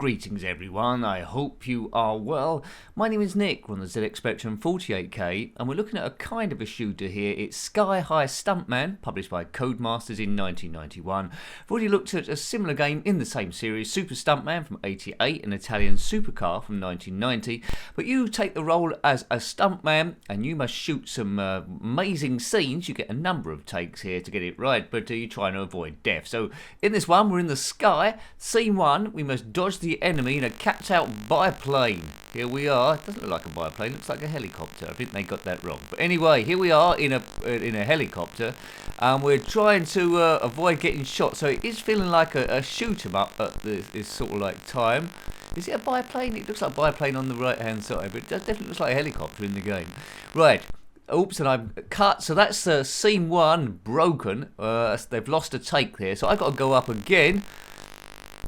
Greetings everyone, I hope you are well. My name is Nick, we're on the ZXspectrum 48K, and we're looking at a kind of a shooter here. It's Sky High Stuntman, published by Codemasters in 1991. I've already looked at a similar game in the same series, Super Stuntman from 88, an Italian supercar from 1990, but you take the role as a stuntman, and you must shoot some amazing scenes. You get a number of takes here to get it right, but you're trying to avoid death. So in this one, we're in the sky. Scene 1, we must dodge the enemy in a capped-out biplane. Here we are. It doesn't look like a biplane, it looks like a helicopter. I think they got that wrong. But anyway, here we are in a helicopter, and we're trying to avoid getting shot. So it is feeling like a shoot 'em up at this sort of like time. Is it a biplane? It looks like a biplane on the right-hand side, but it definitely looks like a helicopter in the game. Right. Oops, and I've cut. So that's scene 1 broken. They've lost a take there, so I've got to go up again.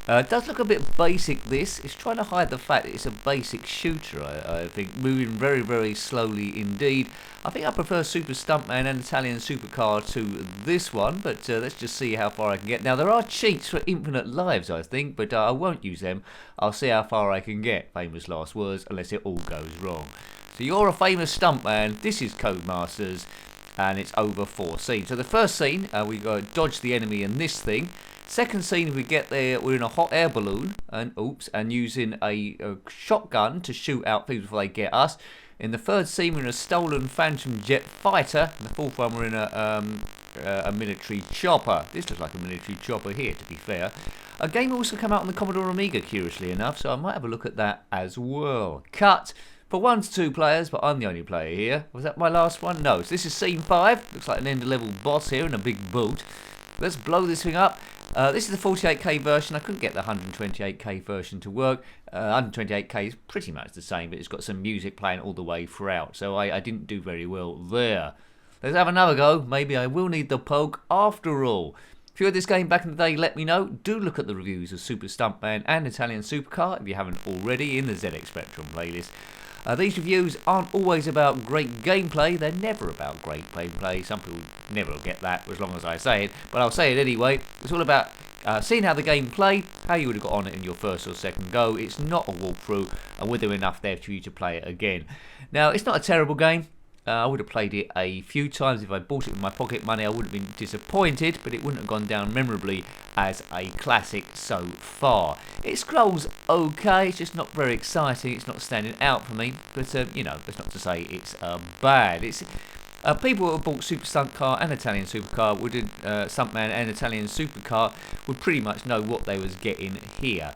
It does look a bit basic, this. It's trying to hide the fact that it's a basic shooter, I think. Moving very, very slowly indeed. I think I prefer Super Stuntman and Italian Supercar to this one, but let's just see how far I can get. Now, there are cheats for infinite lives, I think, but I won't use them. I'll see how far I can get. Famous last words, unless it all goes wrong. So you're a famous stuntman. This is Codemasters, and it's over 4 scenes. So the first scene, we got to dodge the enemy in this thing. Second scene, we get there, we're in a hot air balloon, and using a shotgun to shoot out things before they get us. In the third scene, we're in a stolen Phantom jet fighter. In the fourth one, we're in a military chopper. This looks like a military chopper here, to be fair. A game also came out on the Commodore Amiga, curiously enough, so I might have a look at that as well. Cut. For 1 to 2 players, but I'm the only player here. Was that my last one? No. So this is scene 5. Looks like an end-level boss here in a big boat. Let's blow this thing up. This is the 48K version. I couldn't get the 128K version to work. 128K is pretty much the same, but it's got some music playing all the way throughout, so I didn't do very well there. Let's have another go. Maybe I will need the poke after all. If you had this game back in the day, let me know. Do look at the reviews of Super Stuntman and Italian Supercar if you haven't already in the ZXspectrum playlist. These reviews aren't always about great gameplay. They're never about great gameplay. Some people never get that as long as I say it, but I'll say it anyway. It's all about seeing how the game played, how you would have got on it in your first or second go. It's not a walkthrough, and were there enough there for you to play it again. Now, it's not a terrible game. I would have played it a few times. If I bought it with my pocket money, I would have been disappointed, but it wouldn't have gone down memorably as a classic so far. It scrolls okay, it's just not very exciting, it's not standing out for me, but you know, that's not to say it's bad. It's people who have bought Super Stuntcar and Italian Supercar Stuntman and Italian Supercar would pretty much know what they was getting here.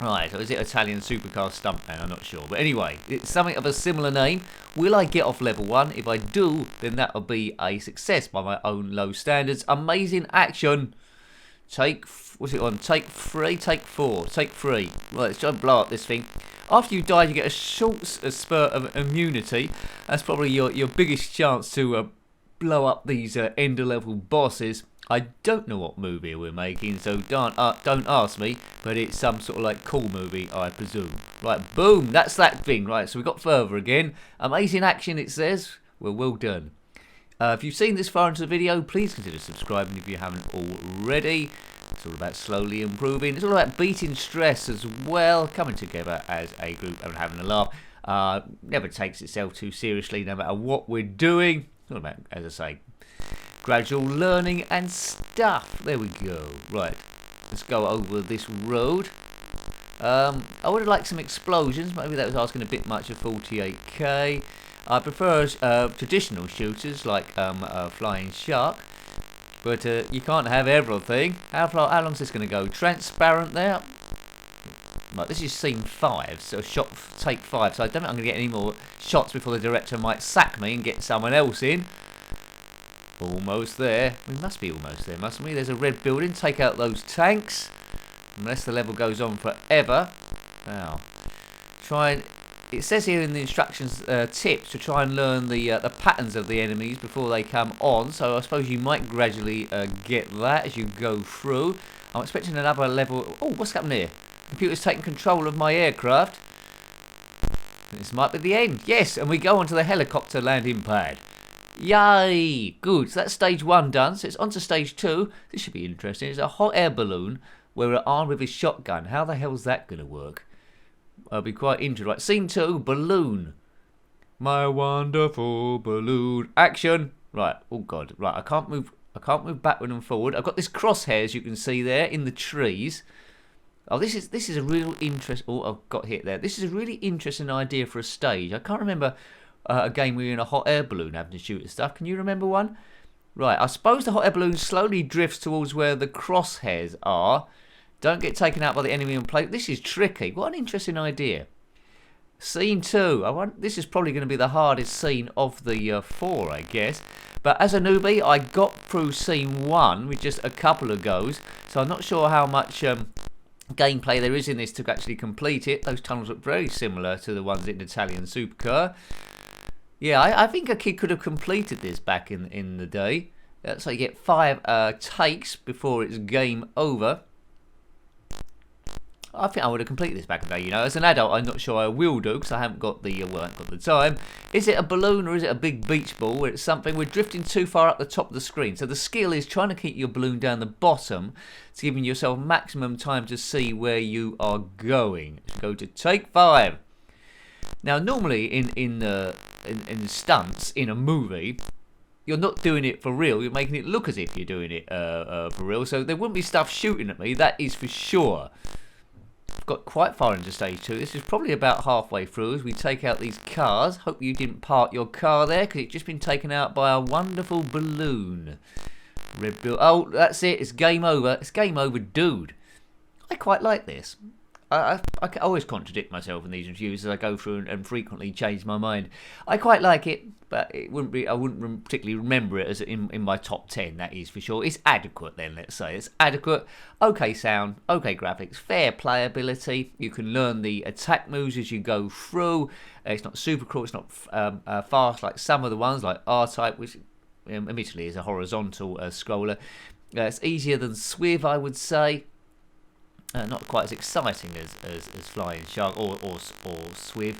Right, so is it Italian Supercar Stuntman? I'm not sure. But anyway, it's something of a similar name. Will I get off level 1? If I do, then that'll be a success by my own low standards. Amazing action. What's it on? Take 3? Take 4. Take 3. Right, let's try and blow up this thing. After you die, you get a short spurt of immunity. That's probably your biggest chance to blow up these end-level bosses. I don't know what movie we're making, so don't ask me, but it's some sort of like cool movie, I presume. Right, boom, that's that thing. Right, so we got further again. Amazing action, it says. Well done. If you've seen this far into the video, please consider subscribing if you haven't already. It's all about slowly improving. It's all about beating stress as well, coming together as a group and having a laugh. Never takes itself too seriously, no matter what we're doing. It's all about, as I say, gradual learning and stuff. There we go. Right, let's go over this road. I would have liked some explosions. Maybe that was asking a bit much of 48K. I prefer traditional shooters like Flying Shark, but you can't have everything. How long's this going to go? Transparent there. Right, this is scene 5, so take 5. So I don't think I'm going to get any more shots before the director might sack me and get someone else in. Almost there. We must be almost there, mustn't we? There's a red building. Take out those tanks. Unless the level goes on forever. Now, it says here in the instructions tips to try and learn the patterns of the enemies before they come on. So I suppose you might gradually get that as you go through. I'm expecting another level. Oh, what's happened here? Computer's taking control of my aircraft. This might be the end. Yes, and we go onto the helicopter landing pad. Yay! Good. So that's stage 1 done. So it's on to stage 2. This should be interesting. It's a hot air balloon where we're armed with a shotgun. How the hell's that going to work? I'll be quite interested. Right, scene 2, balloon. My wonderful balloon. Action. Right. Oh God. Right. I can't move backward and forward. I've got this crosshairs you can see there in the trees. Oh, this is a real interest. Oh, I've got hit there. This is a really interesting idea for a stage. I can't remember a game where you're in a hot air balloon having to shoot at stuff. Can you remember one? Right. I suppose the hot air balloon slowly drifts towards where the crosshairs are. Don't get taken out by the enemy and play. This is tricky. What an interesting idea. Scene 2. This is probably going to be the hardest scene of the 4, I guess. But as a newbie, I got through scene 1 with just a couple of goes. So I'm not sure how much gameplay there is in this to actually complete it. Those tunnels look very similar to the ones in Italian Supercar. Yeah, I think a kid could have completed this back in the day. So you get 5 takes before it's game over. I think I would have completed this back in the day, you know. As an adult, I'm not sure I will do because I haven't got the time. Is it a balloon or is it a big beach ball where it's something? We're drifting too far up the top of the screen. So the skill is trying to keep your balloon down the bottom. It's giving yourself maximum time to see where you are going. Let's go to take 5. Now, normally in stunts in a movie, you're not doing it for real. You're making it look as if you're doing it for real. So there wouldn't be stuff shooting at me. That is for sure. Got quite far into stage 2. This is probably about halfway through as we take out these cars. Hope you didn't park your car there because it's just been taken out by a wonderful balloon. Red bill. Oh, that's it. It's game over. It's game over, dude. I quite like this. I always contradict myself in these reviews as I go through and frequently change my mind. I quite like it, but it wouldn't be. I wouldn't particularly remember it as in my top 10. That is for sure. It's adequate then. Let's say it's adequate. Okay sound, okay graphics, fair playability. You can learn the attack moves as you go through. It's not super cool. It's not fast like some of the ones like R-Type, which admittedly is a horizontal scroller. It's easier than Swiv, I would say. Not quite as exciting as Flying Shark or Swiv,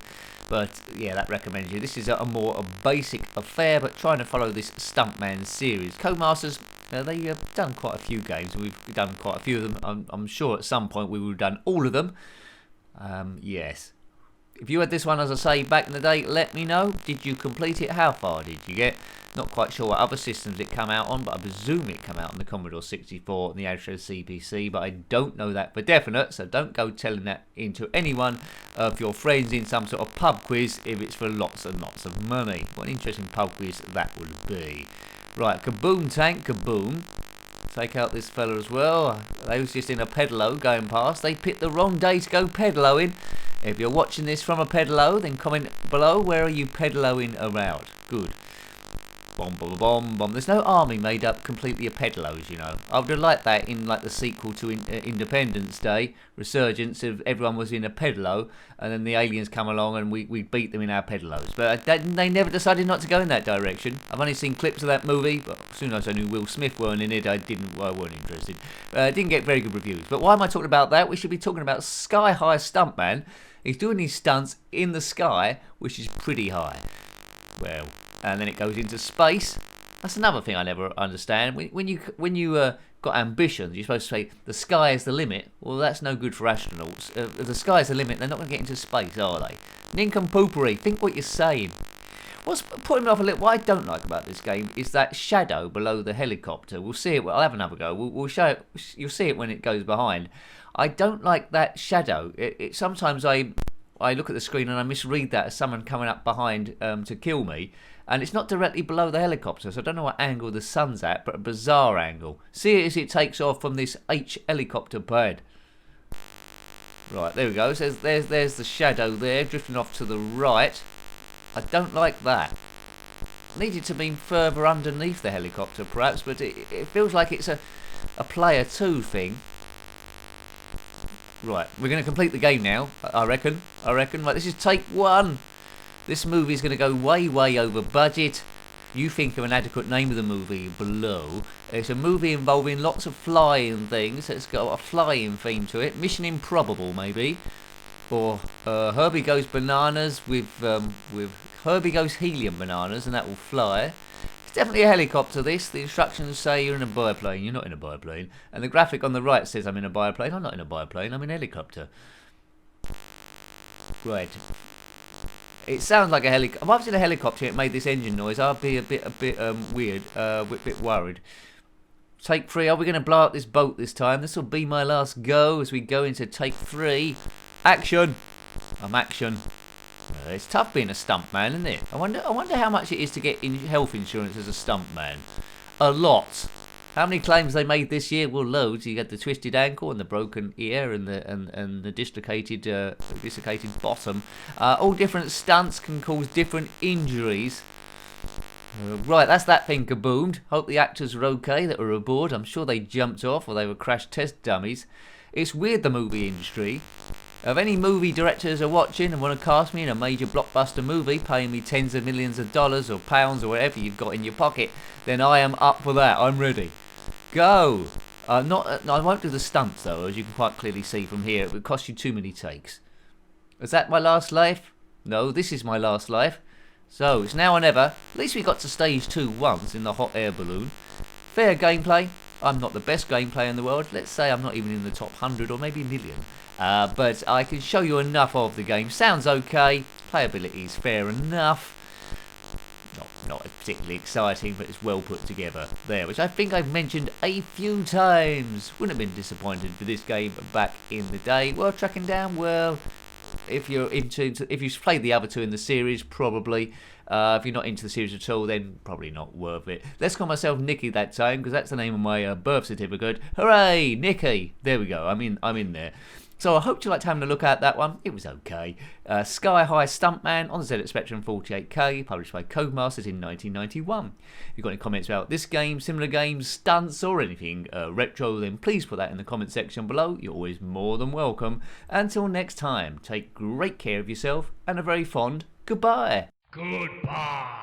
but yeah, that recommends you. This is a more basic affair, but trying to follow this Stuntman series. Codemasters, they've done quite a few games. We've done quite a few of them. I'm sure at some point we would have done all of them. Yes. If you had this one, as I say, back in the day, let me know. Did you complete it? How far did you get? Not quite sure what other systems it come out on, but I presume it come out on the Commodore 64 and the Astro CPC, but I don't know that for definite, so don't go telling that into anyone of your friends in some sort of pub quiz if it's for lots and lots of money. What an interesting pub quiz that would be. Right, kaboom tank, kaboom. Take out this fella as well. They was just in a pedalo going past. They picked the wrong day to go pedaloing. If you're watching this from a pedalo, then comment below, where are you pedaloing around? Good. Bomb, bomb, bomb, bomb. There's no army made up completely of pedalos, you know. I would have liked that in like the sequel to Independence Day, Resurgence, if everyone was in a pedalo, and then the aliens come along and we beat them in our pedalos. But they never decided not to go in that direction. I've only seen clips of that movie, but as soon as I knew Will Smith weren't in it, I weren't interested. Didn't get very good reviews. But why am I talking about that? We should be talking about Sky High Stuntman. He's doing these stunts in the sky, which is pretty high. Well, and then it goes into space. That's another thing I never understand. When you got ambitions, you're supposed to say the sky is the limit. Well, that's no good for astronauts. If the sky is the limit, they're not going to get into space, are they? Nincompoopery. Think what you're saying. What's putting me off a little? What I don't like about this game is that shadow below the helicopter. We'll see it. I'll have another go. We'll show it. You'll see it when it goes behind. I don't like that shadow. Sometimes I look at the screen and I misread that as someone coming up behind to kill me. And it's not directly below the helicopter, so I don't know what angle the sun's at, but a bizarre angle. See it as it takes off from this H helicopter pad. Right, there we go. So there's the shadow there, drifting off to the right. I don't like that. Needed to be further underneath the helicopter, perhaps, but it feels like it's a player 2 thing. Right, we're going to complete the game now, I reckon. Right, this is take 1. This movie is going to go way, way over budget. You think of an adequate name of the movie below. It's a movie involving lots of flying things. It's got a flying theme to it. Mission Improbable, maybe. Or Herbie Goes Bananas with Herbie Goes Helium Bananas, and that will fly. It's definitely a helicopter, this. The instructions say you're in a biplane. You're not in a biplane. And the graphic on the right says I'm in a biplane. I'm not in a biplane. I'm in a helicopter. Right. It sounds like a helicopter. If I was in a helicopter and it made this engine noise, I'd be a bit weird, a bit worried. Take 3. Are we going to blow up this boat this time? This will be my last go as we go into take 3. Action. I'm action. It's tough being a stuntman, isn't it? I wonder how much it is to get health insurance as a stuntman. A lot. How many claims they made this year? Well, loads. You had the twisted ankle and the broken ear and the dislocated bottom. All different stunts can cause different injuries. Right, that's that thing kaboomed. Hope the actors were okay that were aboard. I'm sure they jumped off or they were crash test dummies. It's weird, the movie industry. If any movie directors are watching and want to cast me in a major blockbuster movie, paying me tens of millions of dollars or pounds or whatever you've got in your pocket, then I am up for that. I'm ready. Go! I won't do the stunts though, as you can quite clearly see from here. It would cost you too many takes. Is that my last life? No, this is my last life. So, it's now or never. At least we got to stage 2 once in the hot air balloon. Fair gameplay. I'm not the best gameplay in the world. Let's say I'm not even in the top 100 or maybe a million. But I can show you enough of the game. Sounds okay. Playability is fair enough. Not particularly exciting, but it's well put together there, which I think I've mentioned a few times. Wouldn't have been disappointed with this game back in the day. Worth tracking down? Well, if you've played the other 2 in the series, probably. If you're not into the series at all, then probably not worth it. Let's call myself Nicky that time, because that's the name of my birth certificate. Hooray, Nicky! There we go. I'm in there. So I hope you liked having a look at that one. It was okay. Sky High Stuntman on the ZXspectrum 48K, published by Codemasters in 1991. If you've got any comments about this game, similar games, stunts, or anything retro, then please put that in the comment section below. You're always more than welcome. Until next time, take great care of yourself and a very fond goodbye. Goodbye.